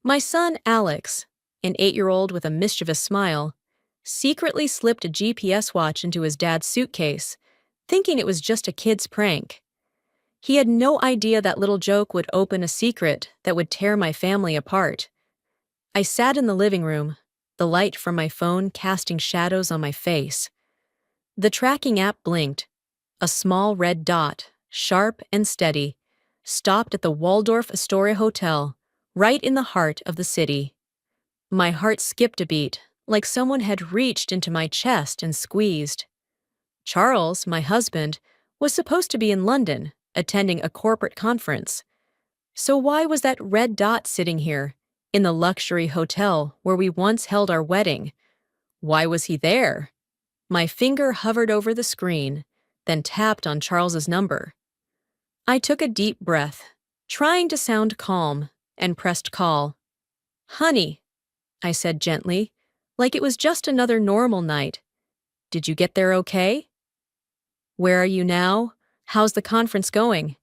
My son, Alex, an 8-year-old with a mischievous smile, secretly slipped a GPS watch into his dad's suitcase, thinking it was just a kid's prank. He had no idea that little joke would open a secret that would tear my family apart. I sat in the living room, the light from my phone casting shadows on my face. The tracking app blinked. A small red dot, sharp and steady, stopped at the Waldorf Astoria Hotel, right in the heart of the city. My heart skipped a beat, like someone had reached into my chest and squeezed. Charles, my husband, was supposed to be in London, attending a corporate conference. So why was that red dot sitting here, in the luxury hotel where we once held our wedding? Why was he there? My finger hovered over the screen, then tapped on Charles's number. I took a deep breath, trying to sound calm, and pressed call. "Honey," I said gently, like it was just another normal night. "Did you get there okay? Where are you now? How's the conference going?"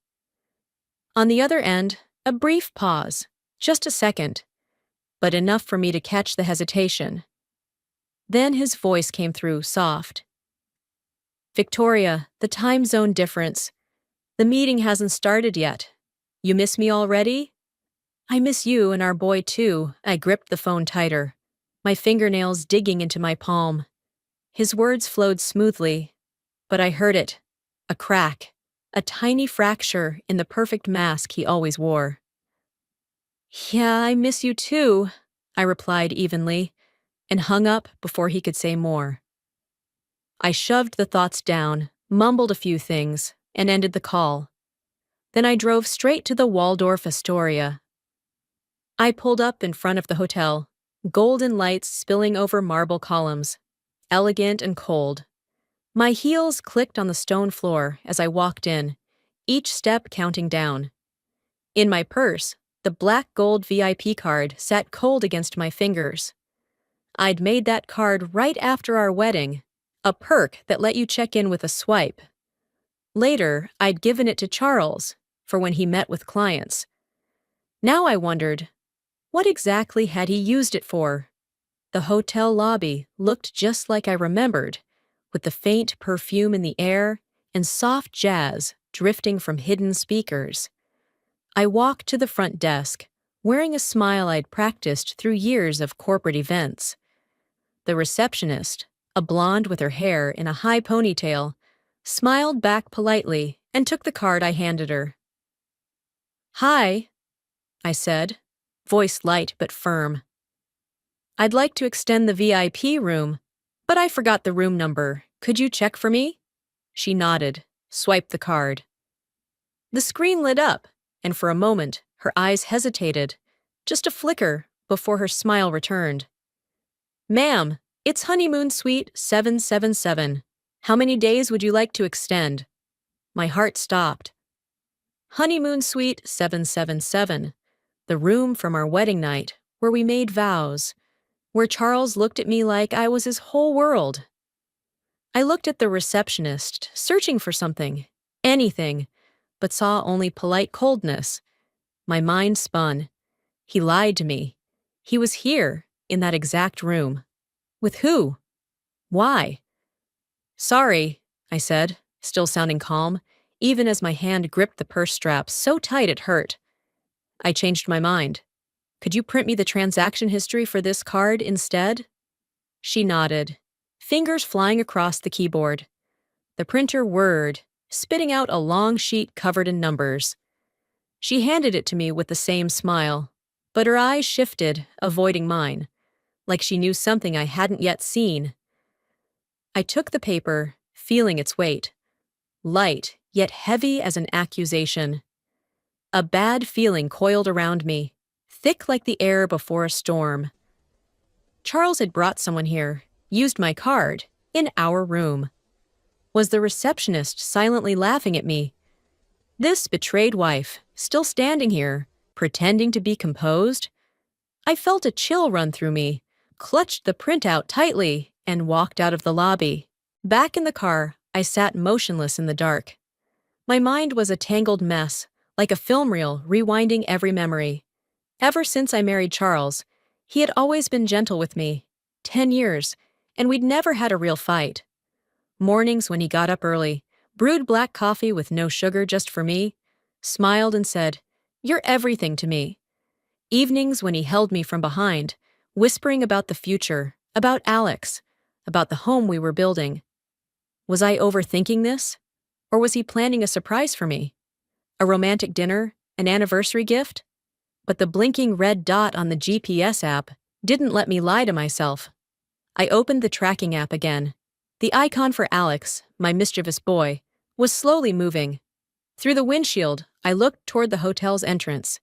On the other end, a brief pause, just a second, but enough for me to catch the hesitation. Then his voice came through, soft. "Victoria, the time zone difference. The meeting hasn't started yet. You miss me already?" "I miss you and our boy too." I gripped the phone tighter, my fingernails digging into my palm. His words flowed smoothly, but I heard it. A crack, a tiny fracture in the perfect mask he always wore. "Yeah, I miss you too," I replied evenly, and hung up before he could say more. I shoved the thoughts down, mumbled a few things, and ended the call. Then I drove straight to the Waldorf Astoria. I pulled up in front of the hotel, golden lights spilling over marble columns, elegant and cold. My heels clicked on the stone floor as I walked in, each step counting down. In my purse, the black gold VIP card sat cold against my fingers. I'd made that card right after our wedding, a perk that let you check in with a swipe. Later, I'd given it to Charles for when he met with clients. Now I wondered, what exactly had he used it for? The hotel lobby looked just like I remembered, with the faint perfume in the air and soft jazz drifting from hidden speakers. I walked to the front desk, wearing a smile I'd practiced through years of corporate events. The receptionist, a blonde with her hair in a high ponytail, smiled back politely and took the card I handed her. "Hi," I said, voice light but firm. "I'd like to extend the VIP room, but I forgot the room number. Could you check for me?" She nodded, swiped the card. The screen lit up, and for a moment, her eyes hesitated, just a flicker before her smile returned. "Ma'am, it's Honeymoon Suite 777. How many days would you like to extend?" My heart stopped. Honeymoon Suite 777, the room from our wedding night, where we made vows, where Charles looked at me like I was his whole world. I looked at the receptionist, searching for something, anything, but saw only polite coldness. My mind spun. He lied to me. He was here, in that exact room. With who? Why? "Sorry," I said, still sounding calm, even as my hand gripped the purse strap so tight it hurt. "I changed my mind. Could you print me the transaction history for this card instead?" She nodded, fingers flying across the keyboard. The printer whirred, spitting out a long sheet covered in numbers. She handed it to me with the same smile, but her eyes shifted, avoiding mine, like she knew something I hadn't yet seen. I took the paper, feeling its weight, light yet heavy as an accusation. A bad feeling coiled around me, thick like the air before a storm. Charles had brought someone here, used my card, in our room. Was the receptionist silently laughing at me? This betrayed wife, still standing here, pretending to be composed? I felt a chill run through me, clutched the printout tightly, and walked out of the lobby. Back in the car, I sat motionless in the dark. My mind was a tangled mess, like a film reel rewinding every memory. Ever since I married Charles, he had always been gentle with me. 10 years, and we'd never had a real fight. Mornings when he got up early, brewed black coffee with no sugar just for me, smiled and said, "You're everything to me." Evenings when he held me from behind, whispering about the future, about Alex, about the home we were building. Was I overthinking this? Or was he planning a surprise for me? A romantic dinner? An anniversary gift? But the blinking red dot on the GPS app didn't let me lie to myself. I opened the tracking app again. The icon for Alex, my mischievous boy, was slowly moving. Through the windshield, I looked toward the hotel's entrance.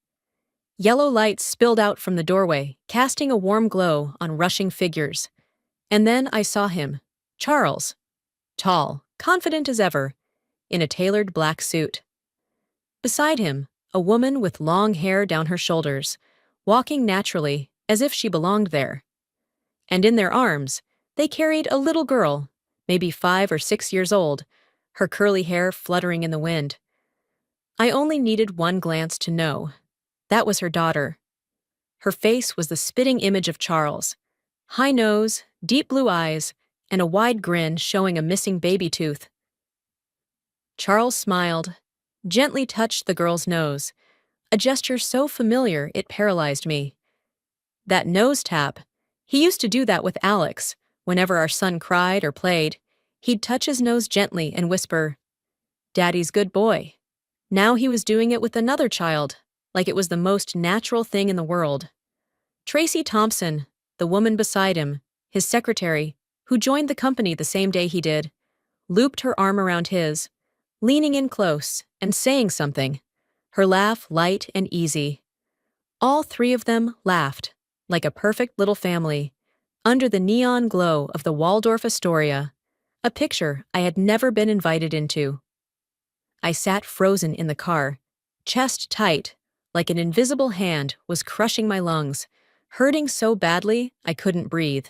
Yellow lights spilled out from the doorway, casting a warm glow on rushing figures. And then I saw him, Charles. Tall, confident as ever, in a tailored black suit. Beside him, a woman with long hair down her shoulders, walking naturally as if she belonged there. And in their arms, they carried a little girl, maybe 5 or 6 years old, her curly hair fluttering in the wind. I only needed one glance to know. That was her daughter. Her face was the spitting image of Charles. High nose, deep blue eyes, and a wide grin showing a missing baby tooth. Charles smiled, gently touched the girl's nose, a gesture so familiar it paralyzed me. That nose tap, he used to do that with Alex. Whenever our son cried or played, he'd touch his nose gently and whisper, "Daddy's good boy." Now he was doing it with another child, like it was the most natural thing in the world. Tracy Thompson, the woman beside him, his secretary, who joined the company the same day he did, looped her arm around his, leaning in close and saying something, her laugh light and easy. All three of them laughed, like a perfect little family, under the neon glow of the Waldorf Astoria, a picture I had never been invited into. I sat frozen in the car, chest tight, like an invisible hand was crushing my lungs, hurting so badly I couldn't breathe.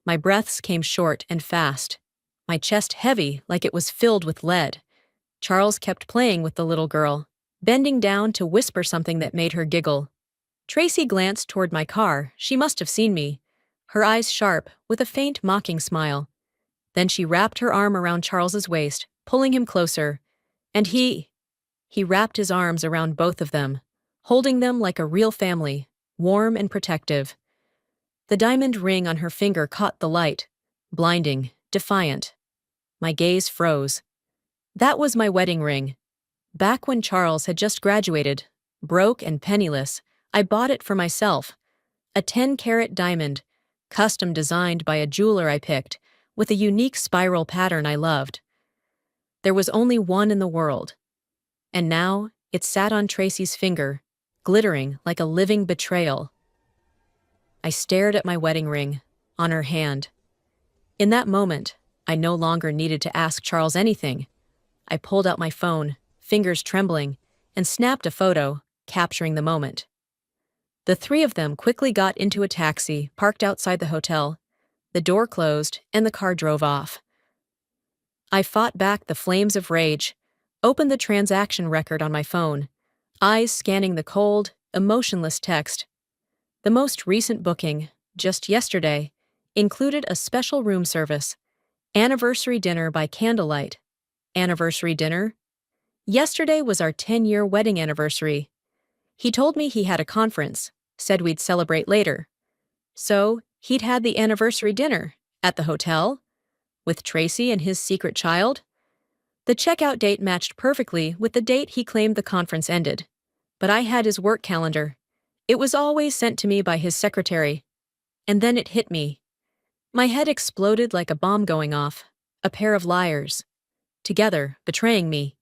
My breaths came short and fast, my chest heavy like it was filled with lead. Charles kept playing with the little girl, bending down to whisper something that made her giggle. Tracy glanced toward my car. She must have seen me, her eyes sharp, with a faint mocking smile. Then she wrapped her arm around Charles's waist, pulling him closer, and he wrapped his arms around both of them, holding them like a real family, warm and protective. The diamond ring on her finger caught the light, blinding, defiant. My gaze froze. That was my wedding ring. Back when Charles had just graduated, broke and penniless, I bought it for myself. A 10-carat diamond, custom designed by a jeweler I picked, with a unique spiral pattern I loved. There was only one in the world. And now, it sat on Tracy's finger, glittering like a living betrayal. I stared at my wedding ring, on her hand. In that moment, I no longer needed to ask Charles anything. I pulled out my phone, fingers trembling, and snapped a photo, capturing the moment. The three of them quickly got into a taxi parked outside the hotel. The door closed, and the car drove off. I fought back the flames of rage, opened the transaction record on my phone, eyes scanning the cold, emotionless text. The most recent booking, just yesterday, included a special room service, anniversary dinner by candlelight. Anniversary dinner? Yesterday was our 10-year wedding anniversary. He told me he had a conference, said we'd celebrate later. So, he'd had the anniversary dinner, at the hotel, with Tracy and his secret child. The checkout date matched perfectly with the date he claimed the conference ended. But I had his work calendar. It was always sent to me by his secretary. And then it hit me. My head exploded like a bomb going off. A pair of liars. Together, betraying me.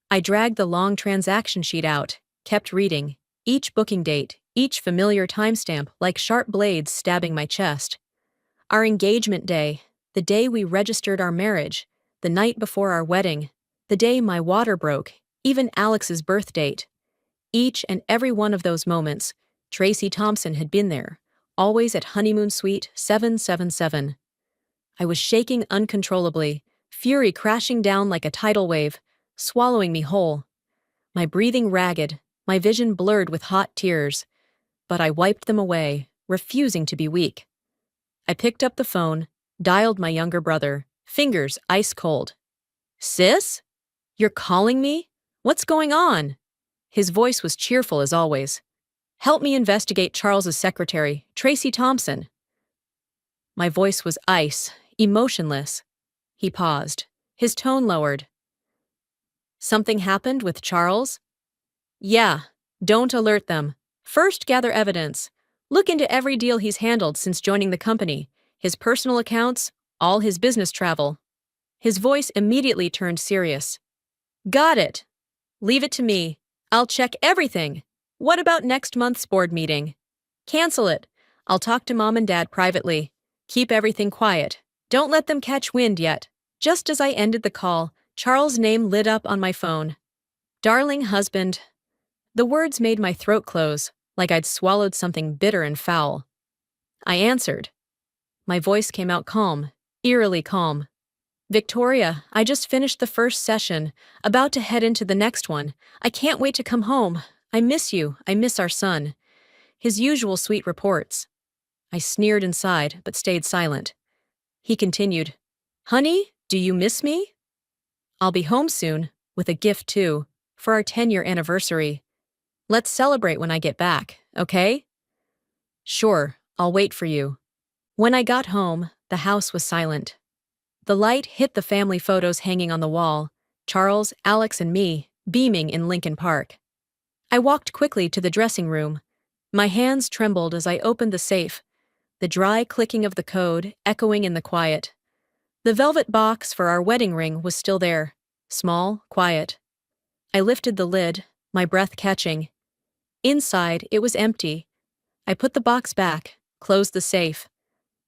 I dragged the long transaction sheet out, kept reading, each booking date, each familiar timestamp like sharp blades stabbing my chest. Our engagement day, the day we registered our marriage, the night before our wedding, the day my water broke, even Alex's birth date. Each and every one of those moments, Tracy Thompson had been there, always at honeymoon suite 777. I was shaking uncontrollably, fury crashing down like a tidal wave, swallowing me whole. My breathing ragged, my vision blurred with hot tears, but I wiped them away, refusing to be weak. I picked up the phone, dialed my younger brother, fingers ice cold. "Sis? You're calling me? What's going on?" His voice was cheerful as always. "Help me investigate Charles's secretary, Tracy Thompson." My voice was ice, emotionless. He paused, his tone lowered. "Something happened with Charles?" "Yeah. Don't alert them. First, gather evidence. Look into every deal he's handled since joining the company, his personal accounts, all his business travel." His voice immediately turned serious. "Got it. Leave it to me. I'll check everything. What about next month's board meeting?" "Cancel it. I'll talk to Mom and Dad privately. Keep everything quiet. Don't let them catch wind yet." Just as I ended the call, Charles' name lit up on my phone. "Darling husband." The words made my throat close, like I'd swallowed something bitter and foul. I answered. My voice came out calm, eerily calm. "Victoria, I just finished the first session, about to head into the next one. I can't wait to come home. I miss you. I miss our son." His usual sweet reports. I sneered inside, but stayed silent. He continued. "Honey, do you miss me?" "I'll be home soon, with a gift too, for our 10-year anniversary. Let's celebrate when I get back, okay?" "Sure, I'll wait for you." When I got home, the house was silent. The light hit the family photos hanging on the wall, Charles, Alex, and me, beaming in Lincoln Park. I walked quickly to the dressing room. My hands trembled as I opened the safe, the dry clicking of the code echoing in the quiet. The velvet box for our wedding ring was still there, small, quiet. I lifted the lid, my breath catching. Inside, it was empty. I put the box back, closed the safe.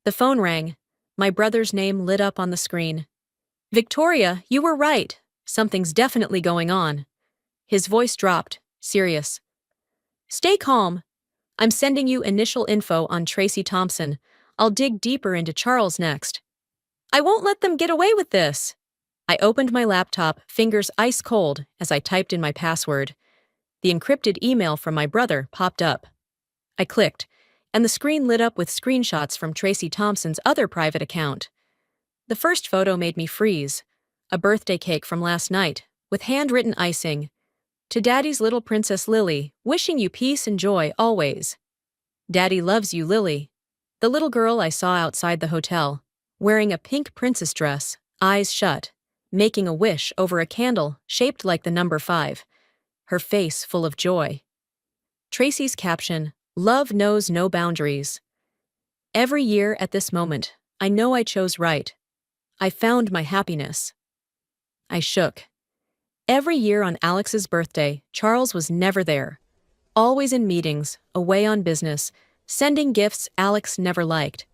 The phone rang. My brother's name lit up on the screen. "Victoria, you were right. Something's definitely going on." His voice dropped, serious. "Stay calm. I'm sending you initial info on Tracy Thompson. I'll dig deeper into Charles next." "I won't let them get away with this." I opened my laptop, fingers ice cold, as I typed in my password. The encrypted email from my brother popped up. I clicked, and the screen lit up with screenshots from Tracy Thompson's other private account. The first photo made me freeze. A birthday cake from last night, with handwritten icing. "To Daddy's little Princess Lily, wishing you peace and joy always. Daddy loves you, Lily." The little girl I saw outside the hotel, wearing a pink princess dress, eyes shut, making a wish over a candle shaped like the number 5, her face full of joy. Tracy's caption, "Love knows no boundaries." Every year at this moment, I know I chose right. I found my happiness. I shook. Every year on Alex's birthday, Charles was never there. Always in meetings, away on business, sending gifts Alex never liked.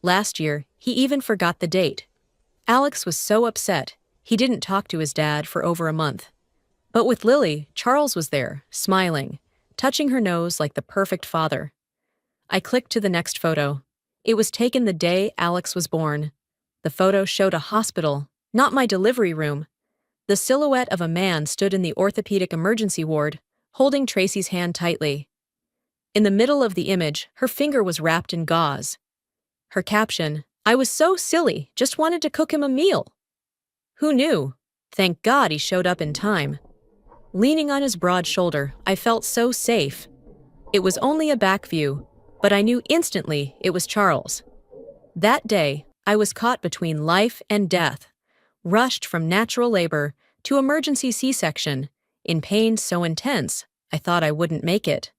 Last year, he even forgot the date. Alex was so upset, he didn't talk to his dad for over a month. But with Lily, Charles was there, smiling, touching her nose like the perfect father. I clicked to the next photo. It was taken the day Alex was born. The photo showed a hospital, not my delivery room. The silhouette of a man stood in the orthopedic emergency ward, holding Tracy's hand tightly. In the middle of the image, her finger was wrapped in gauze. Her caption, "I was so silly, just wanted to cook him a meal." Who knew? Thank God he showed up in time. Leaning on his broad shoulder, I felt so safe. It was only a back view, but I knew instantly it was Charles. That day, I was caught between life and death, rushed from natural labor to emergency C-section, in pain so intense, I thought I wouldn't make it.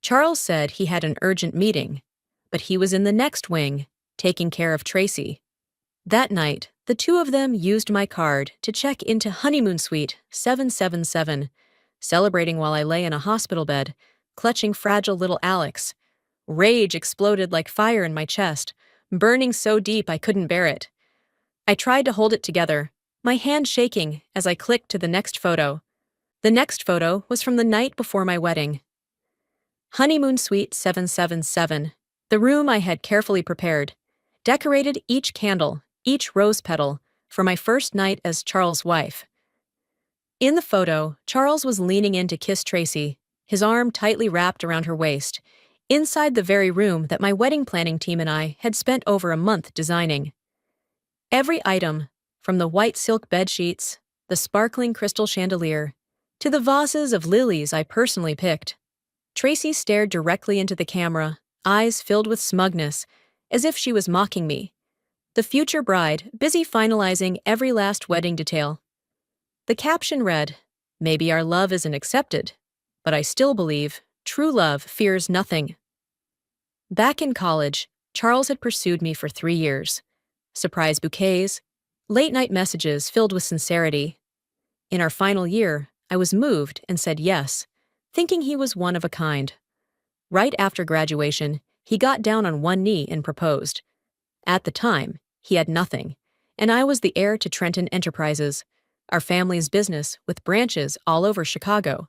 Charles said he had an urgent meeting, but he was in the next wing, taking care of Tracy. That night, the two of them used my card to check into Honeymoon Suite 777, celebrating while I lay in a hospital bed, clutching fragile little Alex. Rage exploded like fire in my chest, burning so deep I couldn't bear it. I tried to hold it together, my hand shaking as I clicked to the next photo. The next photo was from the night before my wedding. Honeymoon Suite 777, the room I had carefully prepared, decorated each candle, each rose petal, for my first night as Charles' wife. In the photo, Charles was leaning in to kiss Tracy, his arm tightly wrapped around her waist, inside the very room that my wedding planning team and I had spent over a month designing. Every item, from the white silk bed sheets, the sparkling crystal chandelier, to the vases of lilies I personally picked. Tracy stared directly into the camera, eyes filled with smugness, as if she was mocking me. The future bride, busy finalizing every last wedding detail. The caption read, "Maybe our love isn't accepted, but I still believe true love fears nothing." Back in college, Charles had pursued me for 3 years. Surprise bouquets, late-night messages filled with sincerity. In our final year, I was moved and said yes, thinking he was one of a kind. Right after graduation, he got down on one knee and proposed. At the time, he had nothing, and I was the heir to Trenton Enterprises, our family's business with branches all over Chicago.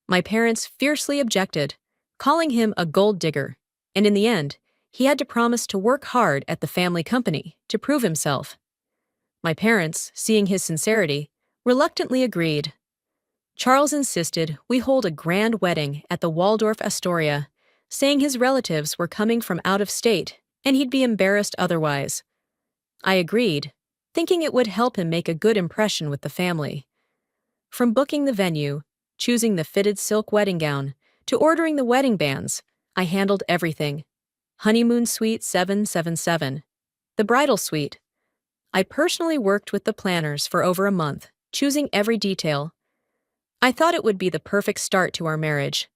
My parents fiercely objected, calling him a gold digger, and in the end, he had to promise to work hard at the family company to prove himself. My parents, seeing his sincerity, reluctantly agreed. Charles insisted we hold a grand wedding at the Waldorf Astoria, saying his relatives were coming from out of state and he'd be embarrassed otherwise. I agreed, thinking it would help him make a good impression with the family. From booking the venue, choosing the fitted silk wedding gown, to ordering the wedding bands, I handled everything. Honeymoon Suite 777. The bridal suite. I personally worked with the planners for over a month, choosing every detail. I thought it would be the perfect start to our marriage.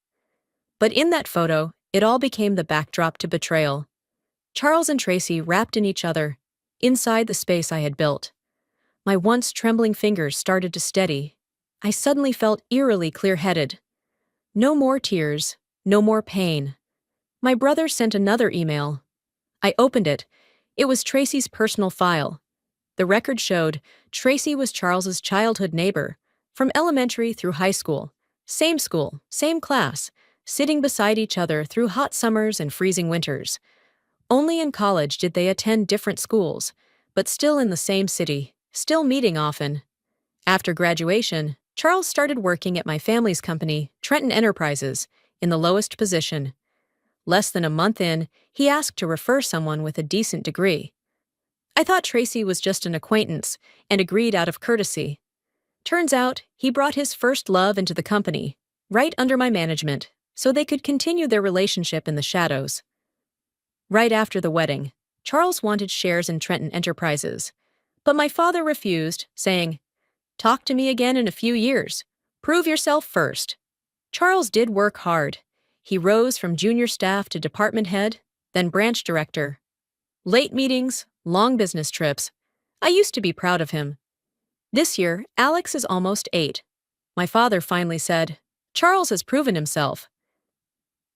But in that photo, it all became the backdrop to betrayal. Charles and Tracy wrapped in each other, inside the space I had built. My once trembling fingers started to steady. I suddenly felt eerily clear-headed. No more tears, no more pain. My brother sent another email. I opened it. It was Tracy's personal file. The record showed Tracy was Charles's childhood neighbor, from elementary through high school, same class, sitting beside each other through hot summers and freezing winters. Only in college did they attend different schools, but still in the same city, still meeting often. After graduation, Charles started working at my family's company, Trenton Enterprises, in the lowest position. Less than a month in, he asked to refer someone with a decent degree. I thought Tracy was just an acquaintance and agreed out of courtesy. Turns out, he brought his first love into the company, right under my management, so they could continue their relationship in the shadows. Right after the wedding, Charles wanted shares in Trenton Enterprises, but my father refused, saying, "Talk to me again in a few years. Prove yourself first." Charles did work hard. He rose from junior staff to department head, then branch director. Late meetings, long business trips. I used to be proud of him. This year, Alex is almost 8. My father finally said, "Charles has proven himself."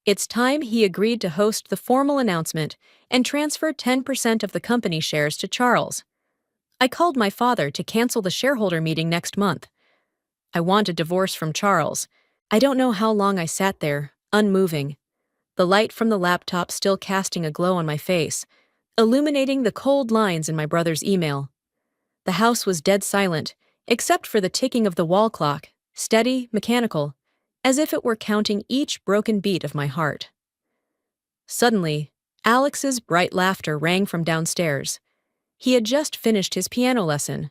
It's time he agreed to host the formal announcement and transfer 10% of the company shares to Charles. I called my father to cancel the shareholder meeting next month. I want a divorce from Charles. I don't know how long I sat there, unmoving, the light from the laptop still casting a glow on my face, illuminating the cold lines in my brother's email. The house was dead silent, except for the ticking of the wall clock, steady, mechanical, as if it were counting each broken beat of my heart. Suddenly, Alex's bright laughter rang from downstairs. He had just finished his piano lesson.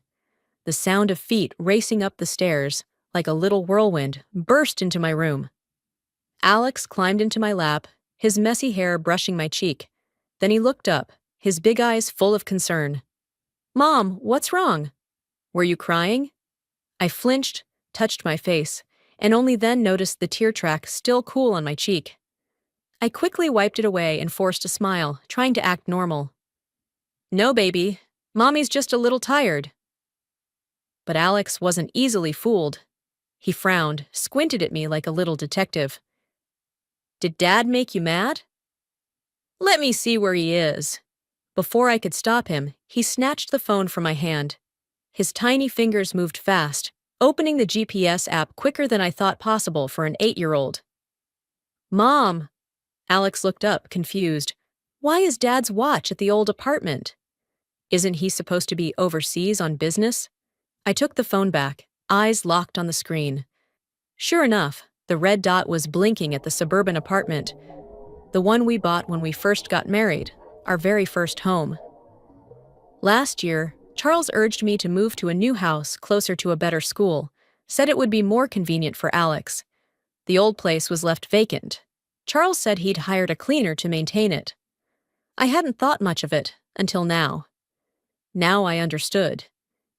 The sound of feet racing up the stairs, like a little whirlwind, burst into my room. Alex climbed into my lap, his messy hair brushing my cheek. Then he looked up, his big eyes full of concern. "Mom, what's wrong? Were you crying?" I flinched, touched my face, and only then noticed the tear track still cool on my cheek. I quickly wiped it away and forced a smile, trying to act normal. "No, baby. Mommy's just a little tired." But Alex wasn't easily fooled. He frowned, squinted at me like a little detective. "Did Dad make you mad?" "Let me see where he is." Before I could stop him, he snatched the phone from my hand. His tiny fingers moved fast, opening the GPS app quicker than I thought possible for an 8-year-old. "Mom!" Alex looked up, confused. "Why is Dad's watch at the old apartment? Isn't he supposed to be overseas on business?" I took the phone back, eyes locked on the screen. Sure enough, The red dot was blinking at the suburban apartment, the one we bought when we first got married, our very first home. Last year, Charles urged me to move to a new house closer to a better school, said it would be more convenient for Alex. The old place was left vacant. Charles said he'd hired a cleaner to maintain it. I hadn't thought much of it until now. Now I understood.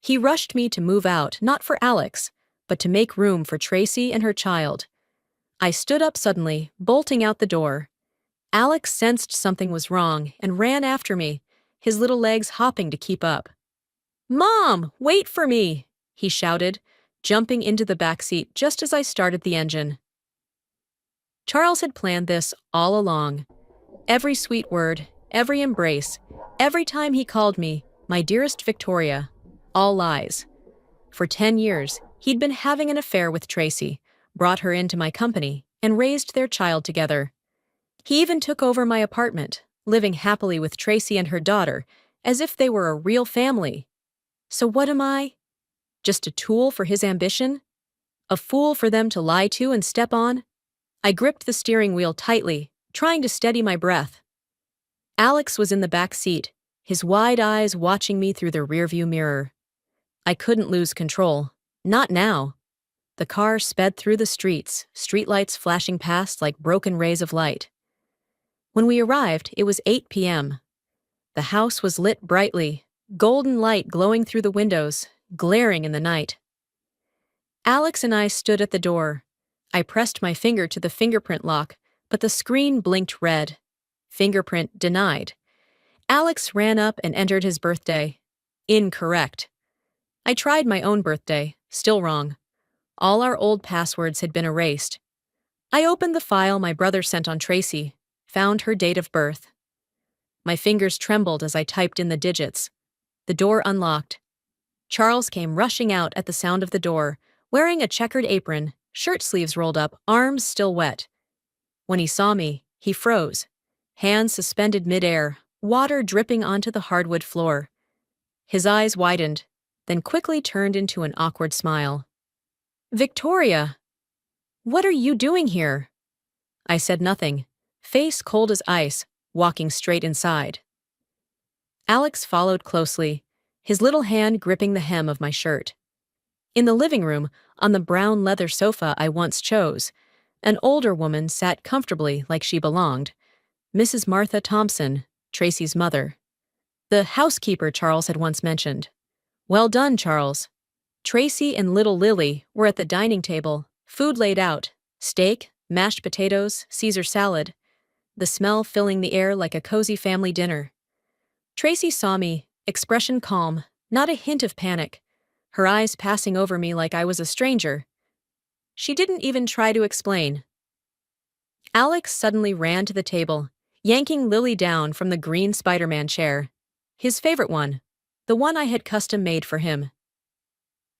He rushed me to move out, not for Alex, but to make room for Tracy and her child. I stood up suddenly, bolting out the door. Alex sensed something was wrong and ran after me, his little legs hopping to keep up. "Mom, wait for me!" he shouted, jumping into the back seat just as I started the engine. Charles had planned this all along. Every sweet word, every embrace, every time he called me, "my dearest Victoria," all lies. For 10 years, he'd been having an affair with Tracy, brought her into my company, and raised their child together. He even took over my apartment, living happily with Tracy and her daughter, as if they were a real family. So what am I? Just a tool for his ambition? A fool for them to lie to and step on? I gripped the steering wheel tightly, trying to steady my breath. Alex was in the back seat, his wide eyes watching me through the rearview mirror. I couldn't lose control. Not now. The car sped through the streets, streetlights flashing past like broken rays of light. When we arrived, it was 8 p.m. The house was lit brightly, golden light glowing through the windows, glaring in the night. Alex and I stood at the door. I pressed my finger to the fingerprint lock, but the screen blinked red. Fingerprint denied. Alex ran up and entered his birthday. Incorrect. I tried my own birthday, still wrong. All our old passwords had been erased. I opened the file my brother sent on Tracy, found her date of birth. My fingers trembled as I typed in the digits. The door unlocked. Charles came rushing out at the sound of the door, wearing a checkered apron, shirt sleeves rolled up, arms still wet. When he saw me, he froze, hands suspended midair, water dripping onto the hardwood floor. His eyes widened, then quickly turned into an awkward smile. "Victoria, what are you doing here?" I said nothing, face cold as ice, walking straight inside. Alex followed closely, his little hand gripping the hem of my shirt. In the living room, on the brown leather sofa I once chose, an older woman sat comfortably like she belonged, Mrs. Martha Thompson, Tracy's mother. The housekeeper Charles had once mentioned. Well done, Charles. Tracy and little Lily were at the dining table, food laid out, steak, mashed potatoes, Caesar salad, the smell filling the air like a cozy family dinner. Tracy saw me, expression calm, not a hint of panic, her eyes passing over me like I was a stranger. She didn't even try to explain. Alex suddenly ran to the table, yanking Lily down from the green Spider-Man chair, his favorite one, the one I had custom-made for him.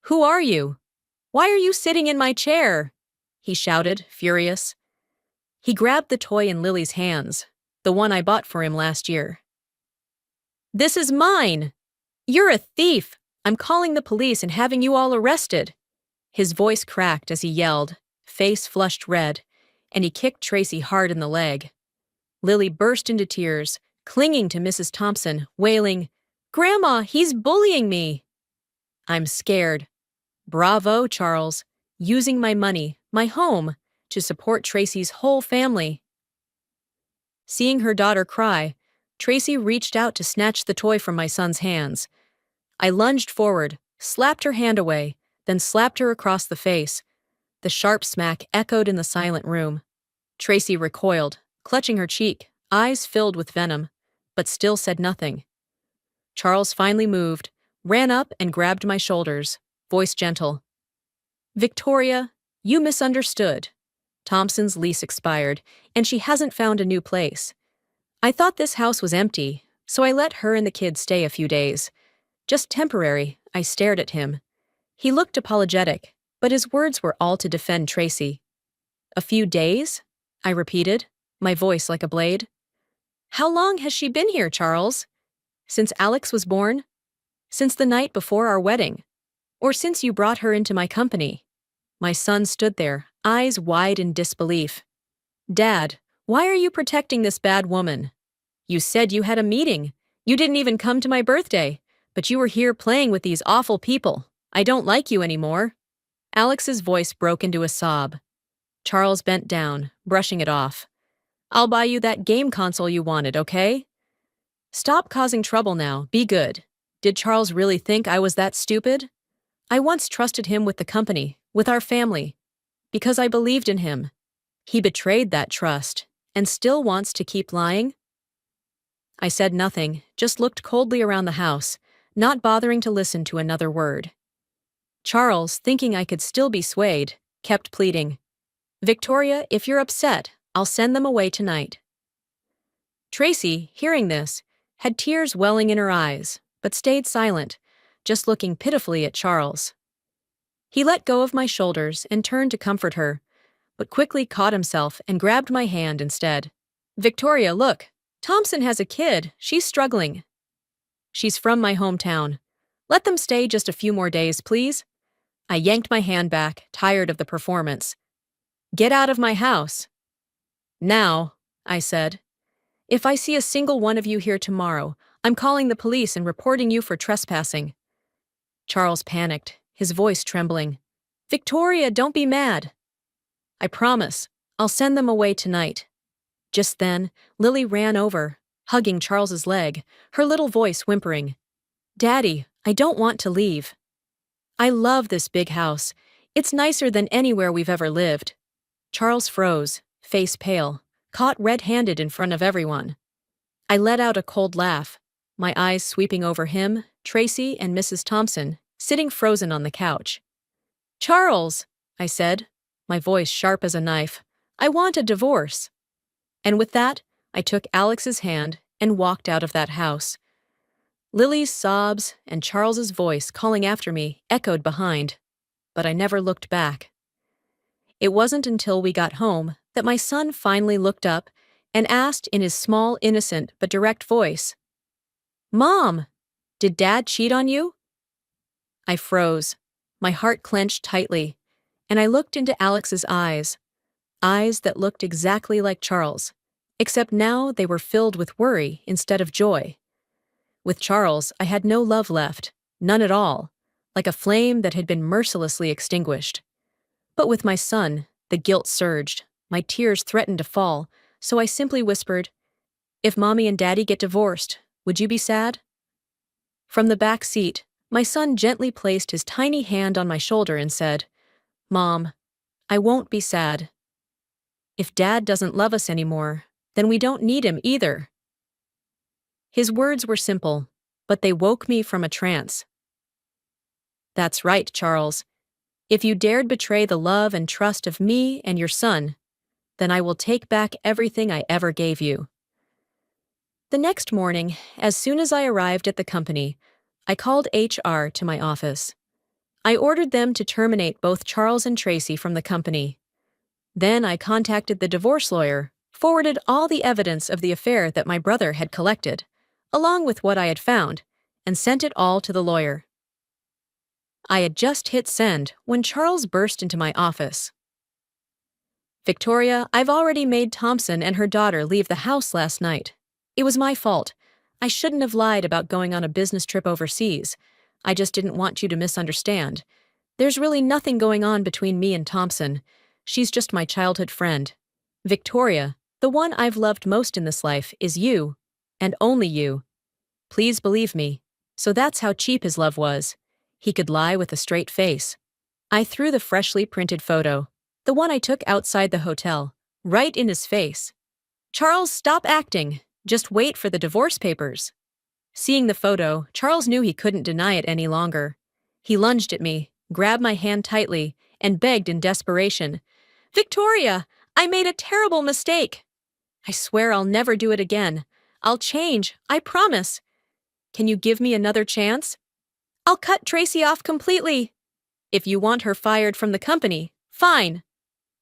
"Who are you? Why are you sitting in my chair?" he shouted, furious. He grabbed the toy in Lily's hands, the one I bought for him last year. "This is mine! You're a thief! I'm calling the police and having you all arrested!" His voice cracked as he yelled, face flushed red, and he kicked Tracy hard in the leg. Lily burst into tears, clinging to Mrs. Thompson, wailing, "Grandma, he's bullying me!" I'm scared. Bravo, Charles, using my money, my home, to support Tracy's whole family. Seeing her daughter cry, Tracy reached out to snatch the toy from my son's hands. I lunged forward, slapped her hand away, then slapped her across the face. The sharp smack echoed in the silent room. Tracy recoiled, clutching her cheek, eyes filled with venom, but still said nothing. Charles finally moved, ran up and grabbed my shoulders, voice gentle. "Victoria, you misunderstood. Thompson's lease expired, and she hasn't found a new place. I thought this house was empty, so I let her and the kids stay a few days. Just temporary." I stared at him. He looked apologetic, but his words were all to defend Tracy. "A few days?" I repeated, my voice like a blade. "How long has she been here, Charles? Since Alex was born? Since the night before our wedding? Or since you brought her into my company?" My son stood there, eyes wide in disbelief. Dad, why are you protecting this bad woman? You said you had a meeting. You didn't even come to my birthday, but you were here playing with these awful people. I don't like you anymore. Alex's voice broke into a sob. Charles bent down, brushing it off. I'll buy you that game console you wanted, okay? Stop causing trouble now, be good. Did Charles really think I was that stupid? I once trusted him with the company, with our family, because I believed in him. He betrayed that trust, and still wants to keep lying? I said nothing, just looked coldly around the house, not bothering to listen to another word. Charles, thinking I could still be swayed, kept pleading. Victoria, if you're upset, I'll send them away tonight. Tracy, hearing this, had tears welling in her eyes, but stayed silent, just looking pitifully at Charles. He let go of my shoulders and turned to comfort her, but quickly caught himself and grabbed my hand instead. Victoria, look, Thompson has a kid, she's struggling. She's from my hometown. Let them stay just a few more days, please. I yanked my hand back, tired of the performance. Get out of my house. Now, I said. If I see a single one of you here tomorrow, I'm calling the police and reporting you for trespassing. Charles panicked, his voice trembling. Victoria, don't be mad. I promise, I'll send them away tonight. Just then, Lily ran over, hugging Charles's leg, her little voice whimpering. Daddy, I don't want to leave. I love this big house. It's nicer than anywhere we've ever lived. Charles froze, face pale, caught red-handed in front of everyone. I let out a cold laugh, my eyes sweeping over him, Tracy, and Mrs. Thompson, sitting frozen on the couch. Charles, I said, my voice sharp as a knife, I want a divorce. And with that, I took Alex's hand and walked out of that house. Lily's sobs and Charles's voice calling after me echoed behind, but I never looked back. It wasn't until we got home that my son finally looked up and asked in his small, innocent but direct voice, Mom, did Dad cheat on you? I froze, my heart clenched tightly, and I looked into Alex's eyes that looked exactly like Charles, except now they were filled with worry instead of joy. With Charles, I had no love left, none at all, like a flame that had been mercilessly extinguished. But with my son, the guilt surged, my tears threatened to fall, so I simply whispered, If Mommy and Daddy get divorced, would you be sad? From the back seat, my son gently placed his tiny hand on my shoulder and said, Mom, I won't be sad. If Dad doesn't love us anymore, then we don't need him either. His words were simple, but they woke me from a trance. That's right, Charles. If you dared betray the love and trust of me and your son, then I will take back everything I ever gave you. The next morning, as soon as I arrived at the company, I called HR to my office. I ordered them to terminate both Charles and Tracy from the company. Then I contacted the divorce lawyer, forwarded all the evidence of the affair that my brother had collected, along with what I had found, and sent it all to the lawyer. I had just hit send when Charles burst into my office. Victoria, I've already made Thompson and her daughter leave the house last night. It was my fault. I shouldn't have lied about going on a business trip overseas. I just didn't want you to misunderstand. There's really nothing going on between me and Thompson. She's just my childhood friend. Victoria, the one I've loved most in this life, is you, and only you. Please believe me. So that's how cheap his love was. He could lie with a straight face. I threw the freshly printed photo, the one I took outside the hotel, right in his face. Charles, stop acting. Just wait for the divorce papers. Seeing the photo, Charles knew he couldn't deny it any longer. He lunged at me, grabbed my hand tightly, and begged in desperation, Victoria, I made a terrible mistake. I swear I'll never do it again. I'll change, I promise. Can you give me another chance? I'll cut Tracy off completely. If you want her fired from the company, fine.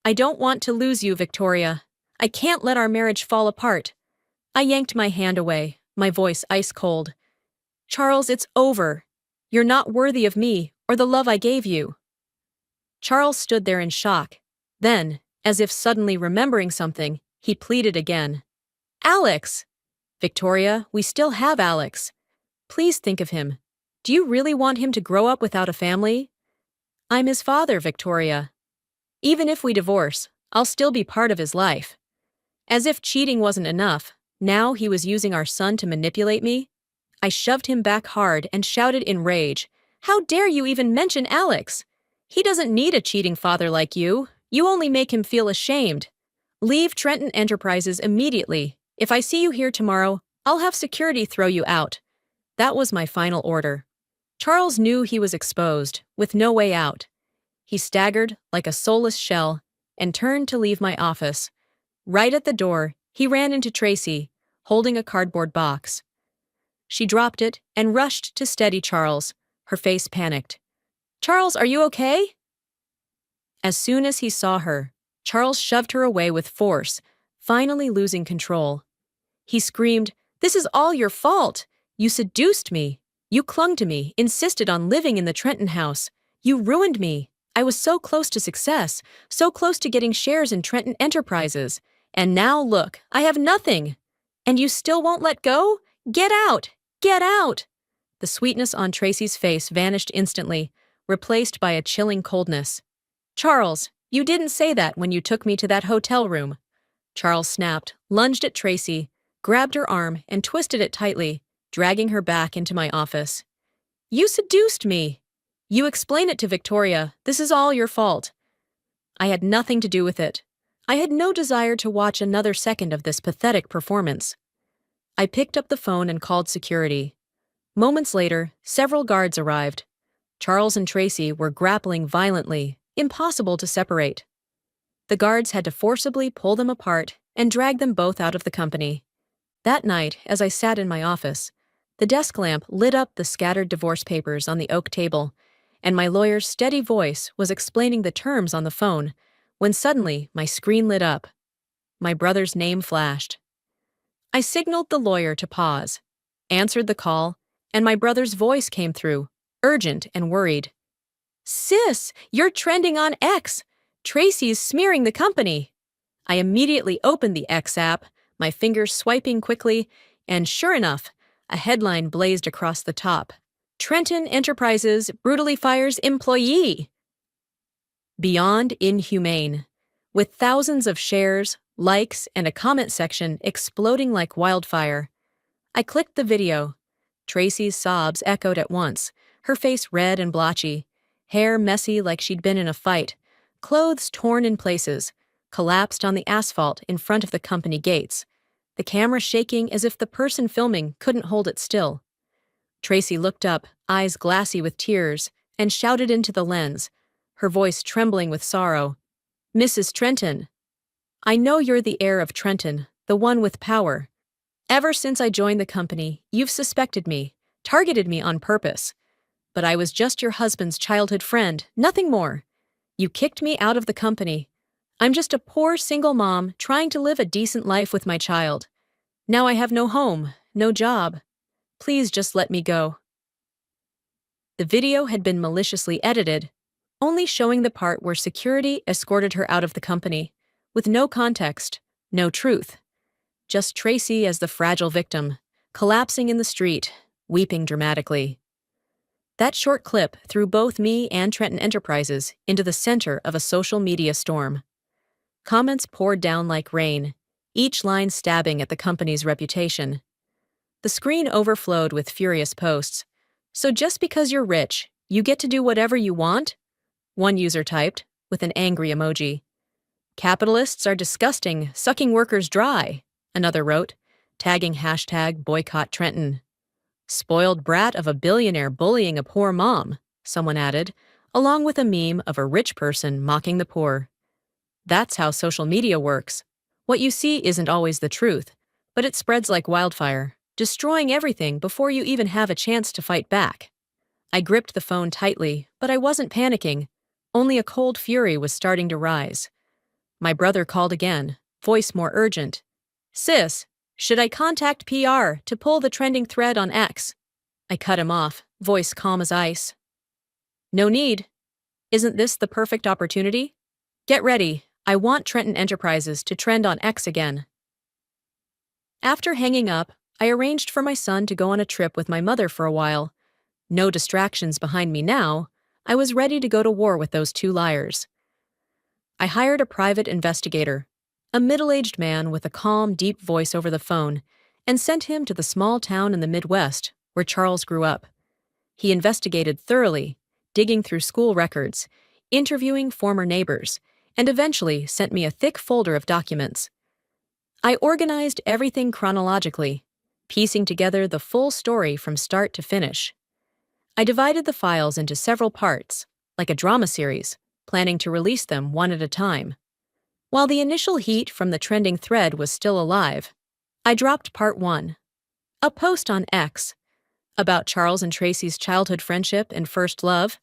I don't want to lose you, Victoria. I can't let our marriage fall apart. I yanked my hand away, my voice ice cold. Charles, it's over. You're not worthy of me or the love I gave you. Charles stood there in shock. Then, as if suddenly remembering something, he pleaded again. Alex! Victoria, we still have Alex. Please think of him. Do you really want him to grow up without a family? I'm his father, Victoria. Even if we divorce, I'll still be part of his life. As if cheating wasn't enough, now he was using our son to manipulate me. I shoved him back hard and shouted in rage, How dare you even mention Alex? He doesn't need a cheating father like you. You only make him feel ashamed. Leave Trenton Enterprises immediately. If I see you here tomorrow, I'll have security throw you out. That was my final order. Charles knew he was exposed, with no way out. He staggered like a soulless shell and turned to leave my office. Right at the door, he ran into Tracy, holding a cardboard box. She dropped it and rushed to steady Charles, her face panicked. Charles, are you okay? As soon as he saw her, Charles shoved her away with force, finally losing control. He screamed, This is all your fault! You seduced me! You clung to me, insisted on living in the Trenton house. You ruined me! I was so close to success, so close to getting shares in Trenton Enterprises. And now look, I have nothing! And you still won't let go? Get out! Get out! The sweetness on Tracy's face vanished instantly, replaced by a chilling coldness. Charles, you didn't say that when you took me to that hotel room. Charles snapped, lunged at Tracy, grabbed her arm, and twisted it tightly, dragging her back into my office. You seduced me! You explain it to Victoria. This is all your fault. I had nothing to do with it. I had no desire to watch another second of this pathetic performance. I picked up the phone and called security. Moments later, several guards arrived. Charles and Tracy were grappling violently, impossible to separate. The guards had to forcibly pull them apart and drag them both out of the company. That night, as I sat in my office, the desk lamp lit up the scattered divorce papers on the oak table, and my lawyer's steady voice was explaining the terms on the phone, when suddenly my screen lit up. My brother's name flashed. I signaled the lawyer to pause, answered the call, and my brother's voice came through, urgent and worried. Sis, you're trending on X. Tracy's smearing the company. I immediately opened the X app, my fingers swiping quickly, and sure enough, a headline blazed across the top. Trenton Enterprises brutally fires employee. Beyond inhumane. With thousands of shares, likes, and a comment section exploding like wildfire. I clicked the video. Tracy's sobs echoed at once, her face red and blotchy, hair messy like she'd been in a fight, clothes torn in places, collapsed on the asphalt in front of the company gates, the camera shaking as if the person filming couldn't hold it still. Tracy looked up, eyes glassy with tears, and shouted into the lens, her voice trembling with sorrow. Mrs. Trenton, I know you're the heir of Trenton, the one with power. Ever since I joined the company, you've suspected me, targeted me on purpose. But I was just your husband's childhood friend, nothing more. You kicked me out of the company. I'm just a poor single mom trying to live a decent life with my child. Now I have no home, no job. Please just let me go. The video had been maliciously edited, only showing the part where security escorted her out of the company, with no context, no truth. Just Tracy as the fragile victim, collapsing in the street, weeping dramatically. That short clip threw both me and Trenton Enterprises into the center of a social media storm. Comments poured down like rain, each line stabbing at the company's reputation. The screen overflowed with furious posts. So just because you're rich, you get to do whatever you want? One user typed, with an angry emoji. Capitalists are disgusting, sucking workers dry, another wrote, tagging #BoycottTrenton. Spoiled brat of a billionaire bullying a poor mom, someone added, along with a meme of a rich person mocking the poor. That's how social media works. What you see isn't always the truth, but it spreads like wildfire, destroying everything before you even have a chance to fight back. I gripped the phone tightly, but I wasn't panicking. Only a cold fury was starting to rise. My brother called again, voice more urgent. Sis, should I contact PR to pull the trending thread on X? I cut him off, voice calm as ice. No need. Isn't this the perfect opportunity? Get ready, I want Trenton Enterprises to trend on X again. After hanging up, I arranged for my son to go on a trip with my mother for a while. No distractions behind me now. I was ready to go to war with those two liars. I hired a private investigator, a middle-aged man with a calm, deep voice over the phone, and sent him to the small town in the Midwest where Charles grew up. He investigated thoroughly, digging through school records, interviewing former neighbors, and eventually sent me a thick folder of documents. I organized everything chronologically, piecing together the full story from start to finish. I divided the files into several parts, like a drama series, planning to release them one at a time. While the initial heat from the trending thread was still alive, I dropped part 1, a post on X, about Charles and Tracy's childhood friendship and first love.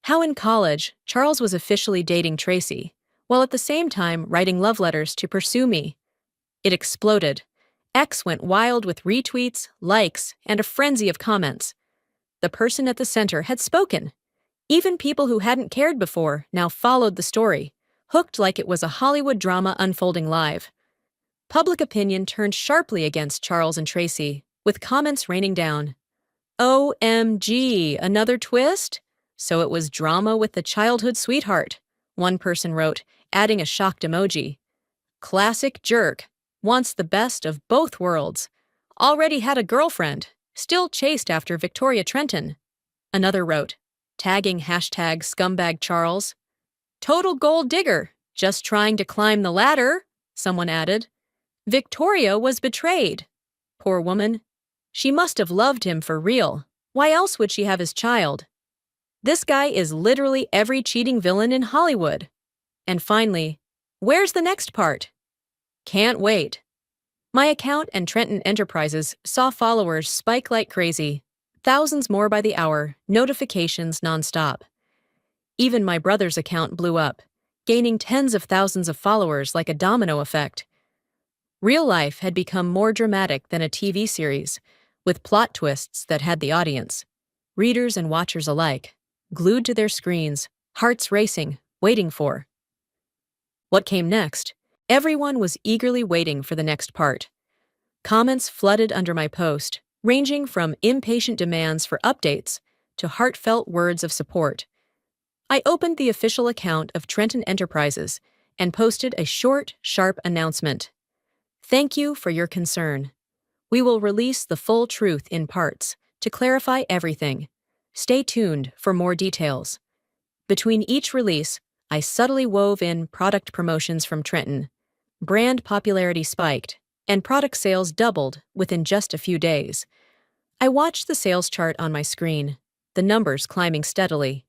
How in college, Charles was officially dating Tracy, while at the same time writing love letters to pursue me. It exploded. X went wild with retweets, likes, and a frenzy of comments. The person at the center had spoken. Even people who hadn't cared before now followed the story, hooked like it was a Hollywood drama unfolding live. Public opinion turned sharply against Charles and Tracy, with comments raining down. OMG, another twist? So it was drama with the childhood sweetheart, one person wrote, adding a shocked emoji. Classic jerk, wants the best of both worlds. Already had a girlfriend, still chased after Victoria Trenton. Another wrote, tagging hashtag scumbag Charles. Total gold digger, just trying to climb the ladder, someone added. Victoria was betrayed. Poor woman. She must have loved him for real. Why else would she have his child? This guy is literally every cheating villain in Hollywood. And finally, where's the next part? Can't wait. My account and Trenton Enterprises saw followers spike like crazy. Thousands more by the hour, notifications nonstop. Even my brother's account blew up, gaining tens of thousands of followers like a domino effect. Real life had become more dramatic than a TV series, with plot twists that had the audience, readers and watchers alike, glued to their screens, hearts racing, waiting for. What came next? Everyone was eagerly waiting for the next part. Comments flooded under my post, ranging from impatient demands for updates to heartfelt words of support. I opened the official account of Trenton Enterprises and posted a short, sharp announcement. Thank you for your concern. We will release the full truth in parts to clarify everything. Stay tuned for more details. Between each release, I subtly wove in product promotions from Trenton. Brand popularity spiked, and product sales doubled within just a few days. I watched the sales chart on my screen, the numbers climbing steadily.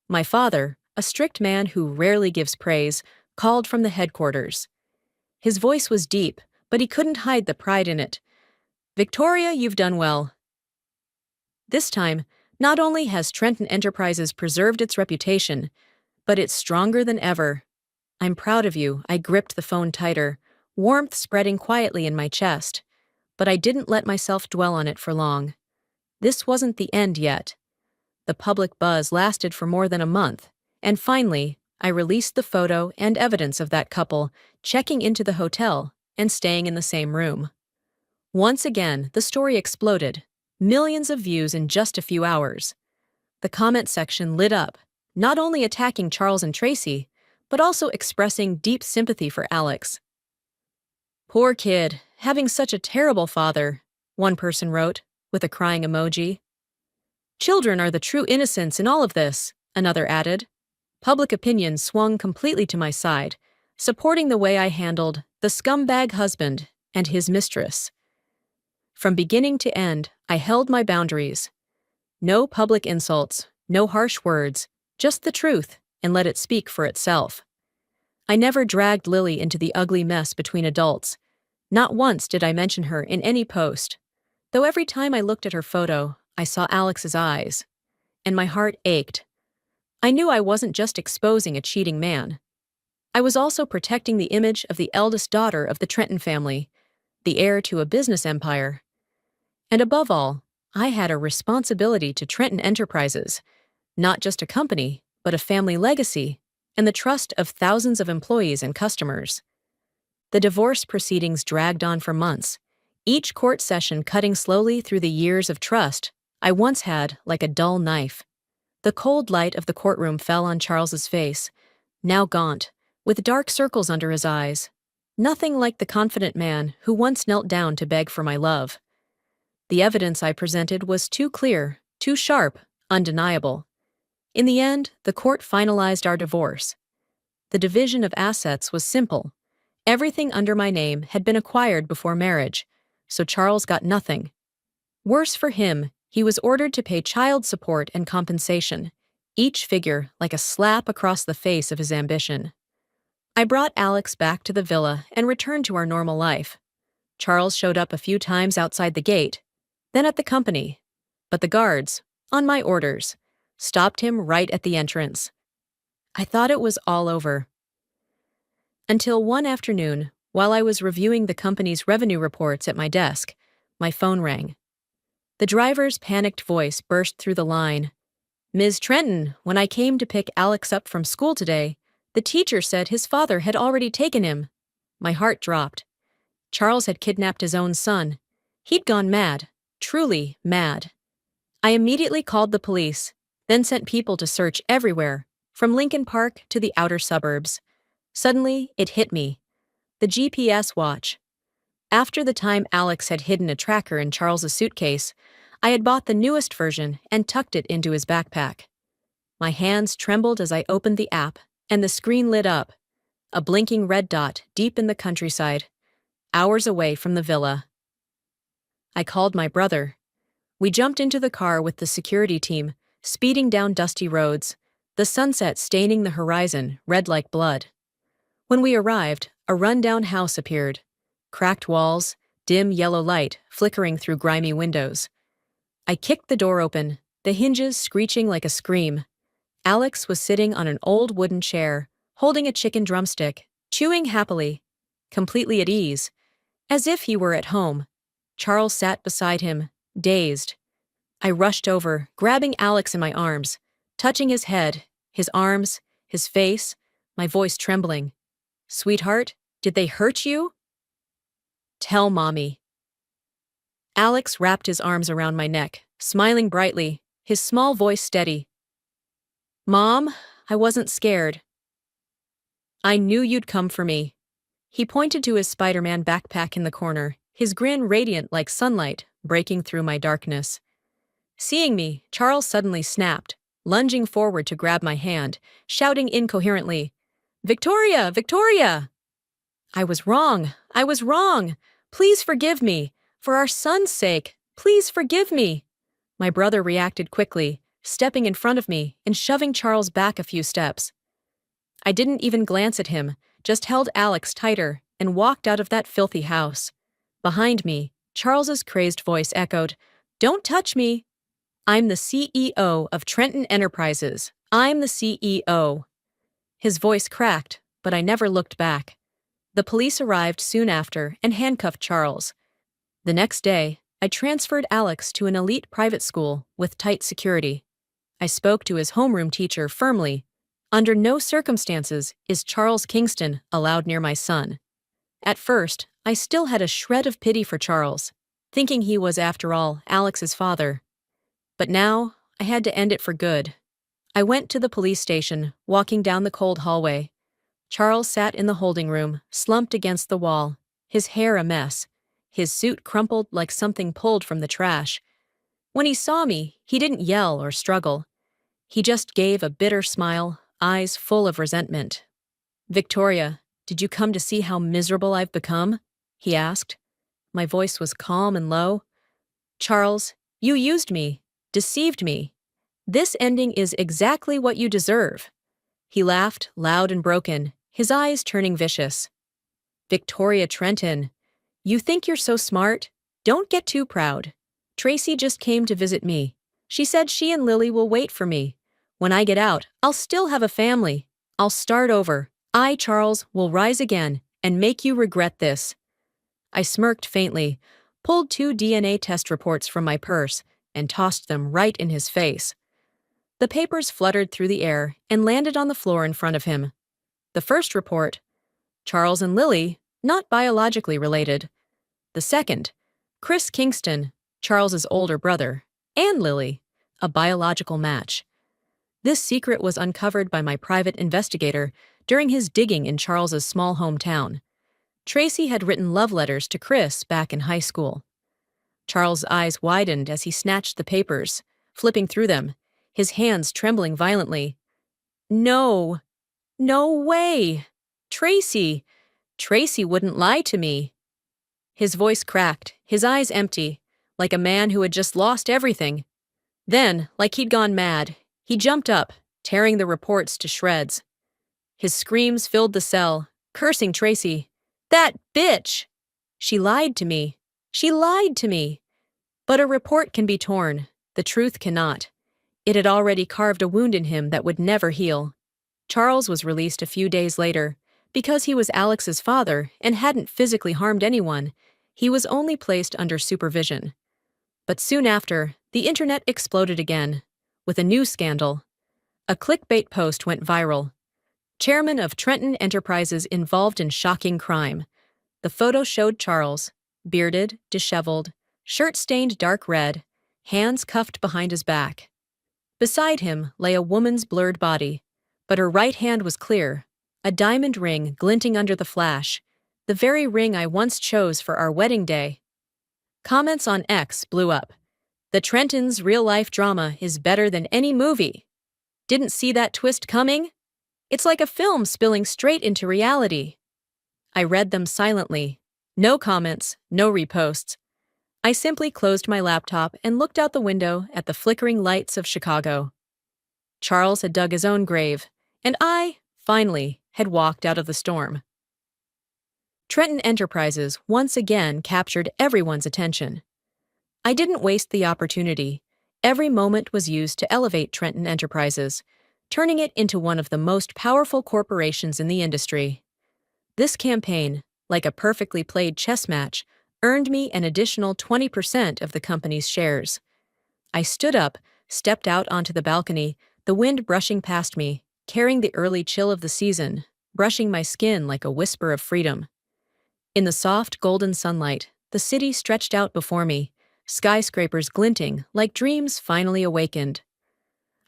My father, a strict man who rarely gives praise, called from the headquarters. His voice was deep, but he couldn't hide the pride in it. Victoria, you've done well. This time, not only has Trenton Enterprises preserved its reputation, but it's stronger than ever. I'm proud of you. I gripped the phone tighter, warmth spreading quietly in my chest. But I didn't let myself dwell on it for long. This wasn't the end yet. The public buzz lasted for more than a month, and finally, I released the photo and evidence of that couple checking into the hotel and staying in the same room. Once again, the story exploded. Millions of views in just a few hours. The comment section lit up, not only attacking Charles and Tracy, but also expressing deep sympathy for Alex. Poor kid, having such a terrible father, one person wrote, with a crying emoji. Children are the true innocents in all of this, another added. Public opinion swung completely to my side, supporting the way I handled the scumbag husband and his mistress. From beginning to end, I held my boundaries. No public insults, no harsh words, just the truth, and let it speak for itself. I never dragged Lily into the ugly mess between adults. Not once did I mention her in any post, though every time I looked at her photo, I saw Alex's eyes, and my heart ached. I knew I wasn't just exposing a cheating man. I was also protecting the image of the eldest daughter of the Trenton family, the heir to a business empire. And above all, I had a responsibility to Trenton Enterprises, not just a company, but a family legacy and the trust of thousands of employees and customers. The divorce proceedings dragged on for months, each court session cutting slowly through the years of trust I once had like a dull knife. The cold light of the courtroom fell on Charles's face, now gaunt, with dark circles under his eyes. Nothing like the confident man who once knelt down to beg for my love. The evidence I presented was too clear, too sharp, undeniable. In the end, the court finalized our divorce. The division of assets was simple. Everything under my name had been acquired before marriage, so Charles got nothing. Worse for him, he was ordered to pay child support and compensation, each figure like a slap across the face of his ambition. I brought Alex back to the villa and returned to our normal life. Charles showed up a few times outside the gate, then at the company. But the guards, on my orders, stopped him right at the entrance. I thought it was all over. Until one afternoon, while I was reviewing the company's revenue reports at my desk, my phone rang. The driver's panicked voice burst through the line. "Ms. Trenton, when I came to pick Alex up from school today, the teacher said his father had already taken him." My heart dropped. Charles had kidnapped his own son. He'd gone mad, truly mad. I immediately called the police, then sent people to search everywhere, from Lincoln Park to the outer suburbs. Suddenly, it hit me. The GPS watch. After the time Alex had hidden a tracker in Charles's suitcase, I had bought the newest version and tucked it into his backpack. My hands trembled as I opened the app, and the screen lit up. A blinking red dot deep in the countryside, hours away from the villa. I called my brother. We jumped into the car with the security team, speeding down dusty roads, the sunset staining the horizon red like blood. When we arrived, a rundown house appeared. Cracked walls, dim yellow light flickering through grimy windows. I kicked the door open, the hinges screeching like a scream. Alex was sitting on an old wooden chair, holding a chicken drumstick, chewing happily, completely at ease, as if he were at home. Charles sat beside him, dazed. I rushed over, grabbing Alex in my arms, touching his head, his arms, his face, my voice trembling. "Sweetheart, did they hurt you?" "Tell Mommy." Alex wrapped his arms around my neck, smiling brightly, his small voice steady. "Mom, I wasn't scared. I knew you'd come for me." He pointed to his Spider-Man backpack in the corner, his grin radiant like sunlight, breaking through my darkness. Seeing me, Charles suddenly snapped, lunging forward to grab my hand, shouting incoherently, "Victoria! Victoria!" I was wrong. I was wrong. Please forgive me. For our son's sake, please forgive me. My brother reacted quickly, stepping in front of me and shoving Charles back a few steps. I didn't even glance at him, just held Alex tighter and walked out of that filthy house. Behind me, Charles's crazed voice echoed, "Don't touch me. I'm the CEO of Trenton Enterprises. I'm the CEO." His voice cracked, but I never looked back. The police arrived soon after and handcuffed Charles. The next day, I transferred Alex to an elite private school with tight security. I spoke to his homeroom teacher firmly. Under no circumstances is Charles Kingston allowed near my son. At first, I still had a shred of pity for Charles, thinking he was, after all, Alex's father. But now, I had to end it for good. I went to the police station, walking down the cold hallway. Charles sat in the holding room, slumped against the wall, his hair a mess, his suit crumpled like something pulled from the trash. When he saw me, he didn't yell or struggle. He just gave a bitter smile, eyes full of resentment. "Victoria, did you come to see how miserable I've become?" he asked. My voice was calm and low. "Charles, you used me, deceived me. This ending is exactly what you deserve." He laughed, loud and broken, his eyes turning vicious. "Victoria Trenton, you think you're so smart? Don't get too proud. Tracy just came to visit me. She said she and Lily will wait for me. When I get out, I'll still have a family. I'll start over. I, Charles, will rise again and make you regret this." I smirked faintly, pulled 2 DNA test reports from my purse, and tossed them right in his face. The papers fluttered through the air and landed on the floor in front of him. The first report, Charles and Lily, not biologically related. The second, Chris Kingston, Charles's older brother, and Lily, a biological match. This secret was uncovered by my private investigator during his digging in Charles's small hometown. Tracy had written love letters to Chris back in high school. Charles' eyes widened as he snatched the papers, flipping through them, his hands trembling violently. No, no way! Tracy wouldn't lie to me. His voice cracked, his eyes empty, like a man who had just lost everything. Then, like he'd gone mad, he jumped up, tearing the reports to shreds. His screams filled the cell, cursing Tracy. That bitch! She lied to me. She lied to me. But a report can be torn. The truth cannot. It had already carved a wound in him that would never heal. Charles was released a few days later. Because he was Alex's father and hadn't physically harmed anyone, he was only placed under supervision. But soon after, the internet exploded again, with a new scandal. A clickbait post went viral. Chairman of Trenton Enterprises involved in shocking crime. The photo showed Charles, bearded, disheveled, shirt stained dark red, hands cuffed behind his back. Beside him lay a woman's blurred body, but her right hand was clear, a diamond ring glinting under the flash, the very ring I once chose for our wedding day. Comments on X blew up. The Trentons' real-life drama is better than any movie. Didn't see that twist coming? It's like a film spilling straight into reality. I read them silently. No comments, no reposts. I simply closed my laptop and looked out the window at the flickering lights of Chicago. Charles had dug his own grave, and I, finally, had walked out of the storm. Trenton Enterprises once again captured everyone's attention. I didn't waste the opportunity. Every moment was used to elevate Trenton Enterprises, turning it into one of the most powerful corporations in the industry. This campaign, like a perfectly played chess match, earned me an additional 20% of the company's shares. I stood up, stepped out onto the balcony, the wind brushing past me, carrying the early chill of the season, brushing my skin like a whisper of freedom. In the soft golden sunlight, the city stretched out before me, skyscrapers glinting like dreams finally awakened.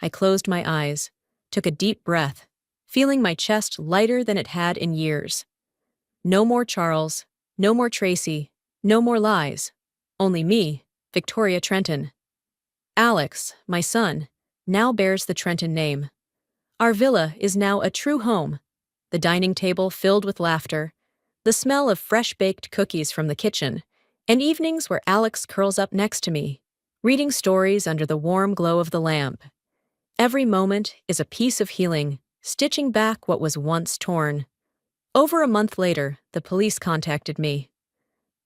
I closed my eyes, took a deep breath, feeling my chest lighter than it had in years. No more Charles, no more Tracy, no more lies. Only me, Victoria Trenton. Alex, my son, now bears the Trenton name. Our villa is now a true home, the dining table filled with laughter, the smell of fresh-baked cookies from the kitchen, and evenings where Alex curls up next to me, reading stories under the warm glow of the lamp. Every moment is a piece of healing, stitching back what was once torn. Over a month later, the police contacted me.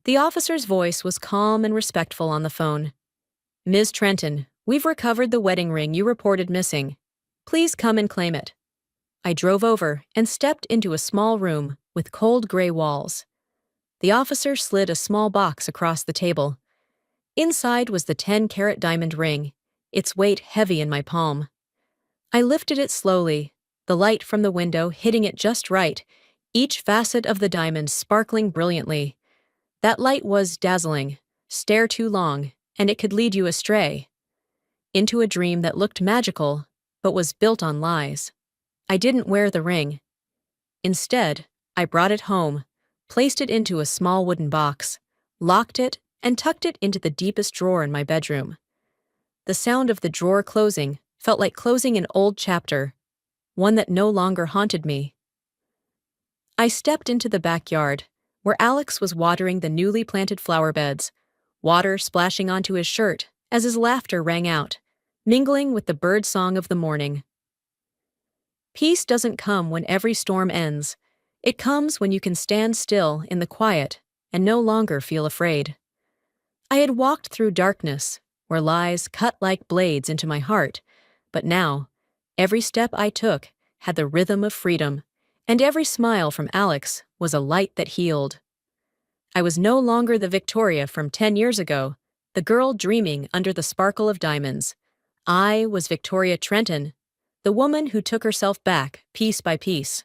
The officer's voice was calm and respectful on the phone. Ms. Trenton, we've recovered the wedding ring you reported missing. Please come and claim it. I drove over and stepped into a small room with cold gray walls. The officer slid a small box across the table. Inside was the 10-carat diamond ring, its weight heavy in my palm. I lifted it slowly, the light from the window hitting it just right, each facet of the diamond sparkling brilliantly. That light was dazzling. Stare too long, and it could lead you astray. Into a dream that looked magical, but was built on lies. I didn't wear the ring. Instead, I brought it home, placed it into a small wooden box, locked it, and tucked it into the deepest drawer in my bedroom. The sound of the drawer closing felt like closing an old chapter, one that no longer haunted me. I stepped into the backyard, where Alex was watering the newly planted flower beds, water splashing onto his shirt as his laughter rang out, mingling with the bird song of the morning. Peace doesn't come when every storm ends. It comes when you can stand still in the quiet and no longer feel afraid. I had walked through darkness, where lies cut like blades into my heart, but now, every step I took had the rhythm of freedom, and every smile from Alex was a light that healed. I was no longer the Victoria from 10 years ago, the girl dreaming under the sparkle of diamonds. I was Victoria Trenton, the woman who took herself back piece by piece.